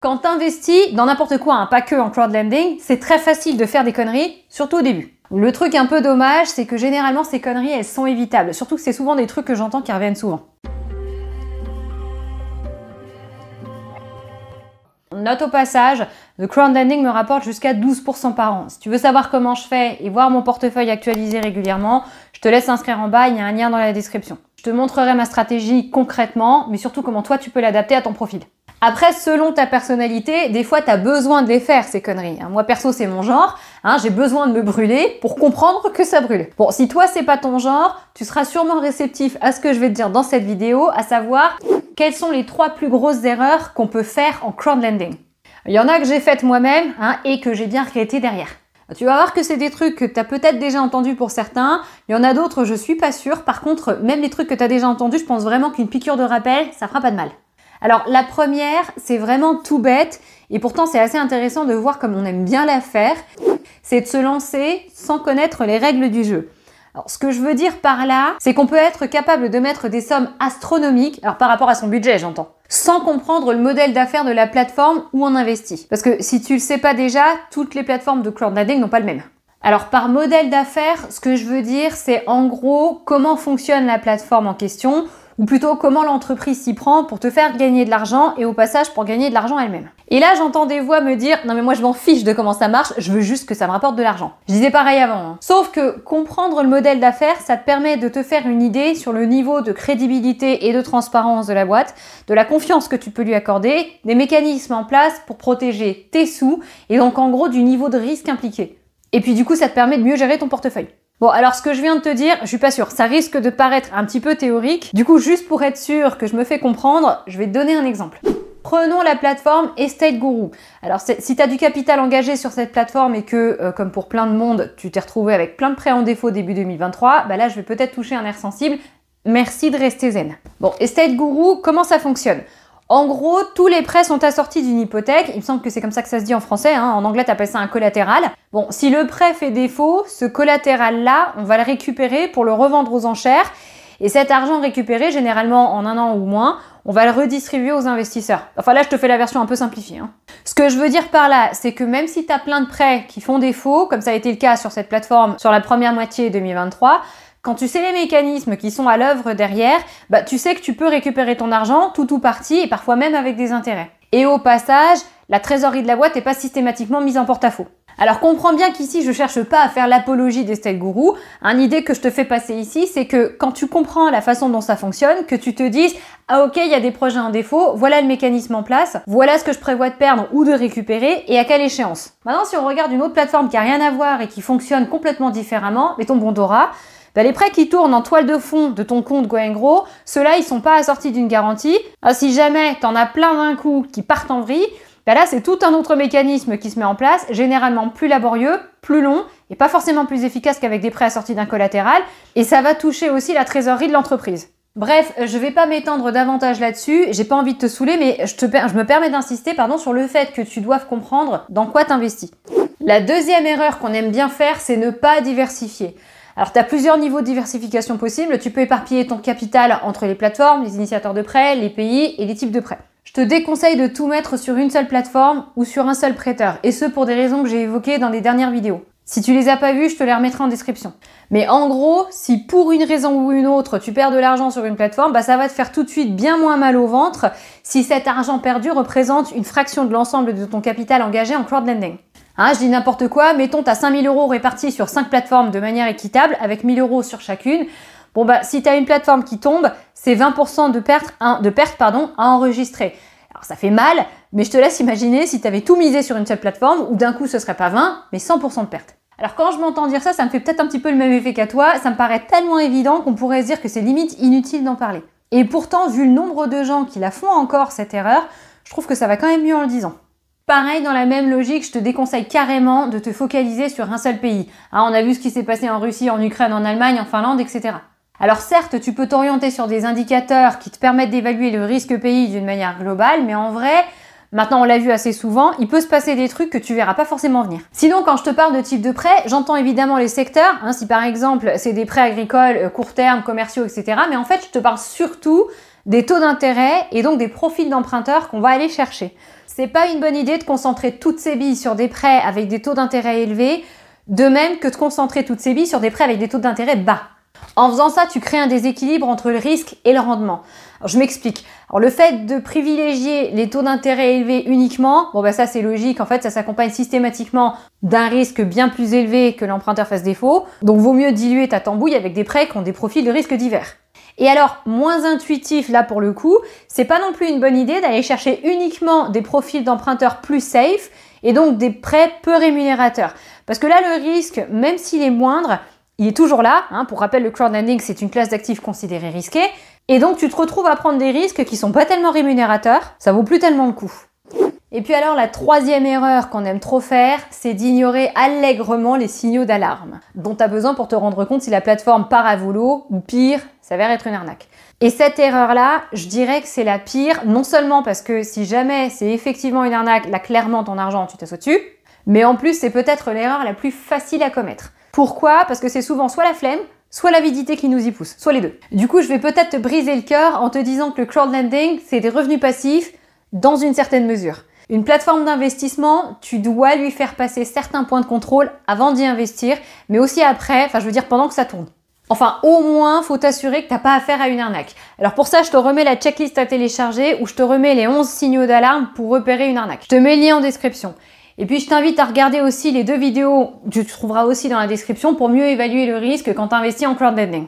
Quand t'investis dans n'importe quoi, hein, pas que en crowdlending, c'est très facile de faire des conneries, surtout au début. Le truc un peu dommage, c'est que généralement ces conneries, elles sont évitables. Surtout que c'est souvent des trucs que j'entends qui reviennent souvent. Note au passage, le crowdlending me rapporte jusqu'à 12% par an. Si tu veux savoir comment je fais et voir mon portefeuille actualisé régulièrement, je te laisse t'inscrire en bas, il y a un lien dans la description. Je te montrerai ma stratégie concrètement, mais surtout comment toi tu peux l'adapter à ton profil. Après, selon ta personnalité, des fois tu as besoin de les faire ces conneries. Moi perso c'est mon genre, j'ai besoin de me brûler pour comprendre que ça brûle. Bon, si toi c'est pas ton genre, tu seras sûrement réceptif à ce que je vais te dire dans cette vidéo, à savoir quelles sont les 3 plus grosses erreurs qu'on peut faire en crowdlending. Il y en a que j'ai faites moi-même et que j'ai bien regretté derrière. Tu vas voir que c'est des trucs que tu as peut-être déjà entendus pour certains, il y en a d'autres je suis pas sûre. Par contre, même les trucs que tu as déjà entendus, je pense vraiment qu'une piqûre de rappel, ça fera pas de mal. Alors la première, c'est vraiment tout bête et pourtant c'est assez intéressant de voir comme on aime bien la faire, c'est de se lancer sans connaître les règles du jeu. Alors ce que je veux dire par là, c'est qu'on peut être capable de mettre des sommes astronomiques, alors par rapport à son budget j'entends, sans comprendre le modèle d'affaires de la plateforme où on investit. Parce que si tu le sais pas déjà, toutes les plateformes de crowdlending n'ont pas le même. Alors par modèle d'affaires, ce que je veux dire, c'est en gros comment fonctionne la plateforme en question, ou plutôt comment l'entreprise s'y prend pour te faire gagner de l'argent et au passage pour gagner de l'argent elle-même. Et là j'entends des voix me dire « Non mais moi je m'en fiche de comment ça marche, je veux juste que ça me rapporte de l'argent ». Je disais pareil avant. Sauf que comprendre le modèle d'affaires, ça te permet de te faire une idée sur le niveau de crédibilité et de transparence de la boîte, de la confiance que tu peux lui accorder, des mécanismes en place pour protéger tes sous et donc en gros du niveau de risque impliqué. Et puis du coup ça te permet de mieux gérer ton portefeuille. Bon, alors ce que je viens de te dire, je suis pas sûre, ça risque de paraître un petit peu théorique. Du coup, juste pour être sûr que je me fais comprendre, je vais te donner un exemple. Prenons la plateforme Estate Guru. Alors si tu as du capital engagé sur cette plateforme et que, comme pour plein de monde, tu t'es retrouvé avec plein de prêts en défaut début 2023, bah là je vais peut-être toucher un nerf sensible. Merci de rester zen. Bon, Estate Guru, comment ça fonctionne ? En gros, tous les prêts sont assortis d'une hypothèque. Il me semble que c'est comme ça que ça se dit en français. En anglais, tu appelles ça un collatéral. Bon, si le prêt fait défaut, ce collatéral-là, on va le récupérer pour le revendre aux enchères. Et cet argent récupéré, généralement en 1 an ou moins, on va le redistribuer aux investisseurs. Enfin là, je te fais la version un peu simplifiée. Ce que je veux dire par là, c'est que même si tu as plein de prêts qui font défaut, comme ça a été le cas sur cette plateforme sur la première moitié 2023, quand tu sais les mécanismes qui sont à l'œuvre derrière, bah, tu sais que tu peux récupérer ton argent tout ou partie et parfois même avec des intérêts. Et au passage, la trésorerie de la boîte n'est pas systématiquement mise en porte-à-faux. Alors comprends bien qu'ici, je cherche pas à faire l'apologie d'Estate Guru. L'idée que je te fais passer ici, c'est que quand tu comprends la façon dont ça fonctionne, que tu te dises « Ah ok, il y a des projets en défaut, voilà le mécanisme en place, voilà ce que je prévois de perdre ou de récupérer et à quelle échéance. » Maintenant, si on regarde une autre plateforme qui a rien à voir et qui fonctionne complètement différemment, mettons Bondora, les prêts qui tournent en toile de fond de ton compte GoInGro, ceux-là, ils sont pas assortis d'une garantie. Si jamais tu en as plein d'un coup qui partent en vrille, là, c'est tout un autre mécanisme qui se met en place, généralement plus laborieux, plus long et pas forcément plus efficace qu'avec des prêts assortis d'un collatéral. Et ça va toucher aussi la trésorerie de l'entreprise. Bref, je vais pas m'étendre davantage là-dessus, j'ai pas envie de te saouler, mais je me permets d'insister sur le fait que tu doives comprendre dans quoi t'investis. La deuxième erreur qu'on aime bien faire, c'est ne pas diversifier. Alors, tu as plusieurs niveaux de diversification possibles. Tu peux éparpiller ton capital entre les plateformes, les initiateurs de prêts, les pays et les types de prêts. Je te déconseille de tout mettre sur une seule plateforme ou sur un seul prêteur, et ce pour des raisons que j'ai évoquées dans les dernières vidéos. Si tu les as pas vues, je te les remettrai en description. Mais en gros, si pour une raison ou une autre, tu perds de l'argent sur une plateforme, bah ça va te faire tout de suite bien moins mal au ventre si cet argent perdu représente une fraction de l'ensemble de ton capital engagé en crowdlending. Je dis n'importe quoi, mettons tu as 5 000 € répartis sur 5 plateformes de manière équitable, avec 1 000 € sur chacune. Bon bah si tu as une plateforme qui tombe, c'est 20% de perte à enregistrer. Alors ça fait mal, mais je te laisse imaginer si tu avais tout misé sur une seule plateforme, où d'un coup ce serait pas 20, mais 100% de perte. Alors quand je m'entends dire ça, ça me fait peut-être un petit peu le même effet qu'à toi, ça me paraît tellement évident qu'on pourrait se dire que c'est limite inutile d'en parler. Et pourtant, vu le nombre de gens qui la font encore cette erreur, je trouve que ça va quand même mieux en le disant. Pareil, dans la même logique, je te déconseille carrément de te focaliser sur un seul pays. On a vu ce qui s'est passé en Russie, en Ukraine, en Allemagne, en Finlande, etc. Alors certes, tu peux t'orienter sur des indicateurs qui te permettent d'évaluer le risque pays d'une manière globale, mais en vrai, Maintenant, on l'a vu assez souvent, il peut se passer des trucs que tu verras pas forcément venir. Sinon, quand je te parle de type de prêt, j'entends évidemment les secteurs, hein, si par exemple c'est des prêts agricoles, court terme, commerciaux, etc. Mais en fait, je te parle surtout des taux d'intérêt et donc des profils d'emprunteurs qu'on va aller chercher. C'est pas une bonne idée de concentrer toutes ces billes sur des prêts avec des taux d'intérêt élevés, de même que de concentrer toutes ces billes sur des prêts avec des taux d'intérêt bas. En faisant ça, tu crées un déséquilibre entre le risque et le rendement. Alors, je m'explique. Alors, le fait de privilégier les taux d'intérêt élevés uniquement, bon bah ça c'est logique, en fait ça s'accompagne systématiquement d'un risque bien plus élevé que l'emprunteur fasse défaut, donc vaut mieux diluer ta tambouille avec des prêts qui ont des profils de risque divers. Et alors, moins intuitif là pour le coup, c'est pas non plus une bonne idée d'aller chercher uniquement des profils d'emprunteurs plus safe et donc des prêts peu rémunérateurs. Parce que là, le risque, même s'il est moindre, il est toujours là. Hein. Pour rappel, le crowdlending, c'est une classe d'actifs considérée risquée. Et donc, tu te retrouves à prendre des risques qui sont pas tellement rémunérateurs. Ça vaut plus tellement le coup. Et puis alors, la troisième erreur qu'on aime trop faire, c'est d'ignorer allègrement les signaux d'alarme dont tu as besoin pour te rendre compte si la plateforme part à volo ou pire, s'avère être une arnaque. Et cette erreur-là, je dirais que c'est la pire, non seulement parce que si jamais c'est effectivement une arnaque, là clairement ton argent, tu t'assois dessus, mais en plus c'est peut-être l'erreur la plus facile à commettre. Pourquoi? Parce que c'est souvent soit la flemme, soit l'avidité qui nous y pousse, soit les deux. Du coup, je vais peut-être te briser le cœur en te disant que le crowdlending, c'est des revenus passifs dans une certaine mesure. Une plateforme d'investissement, tu dois lui faire passer certains points de contrôle avant d'y investir, mais aussi après, enfin je veux dire pendant que ça tourne. Enfin, au moins, faut t'assurer que t'as pas affaire à une arnaque. Alors pour ça, je te remets la checklist à télécharger où je te remets les 11 signaux d'alarme pour repérer une arnaque. Je te mets le lien en description. Et puis, je t'invite à regarder aussi les 2 vidéos que tu trouveras aussi dans la description pour mieux évaluer le risque quand tu investis en crowdlending.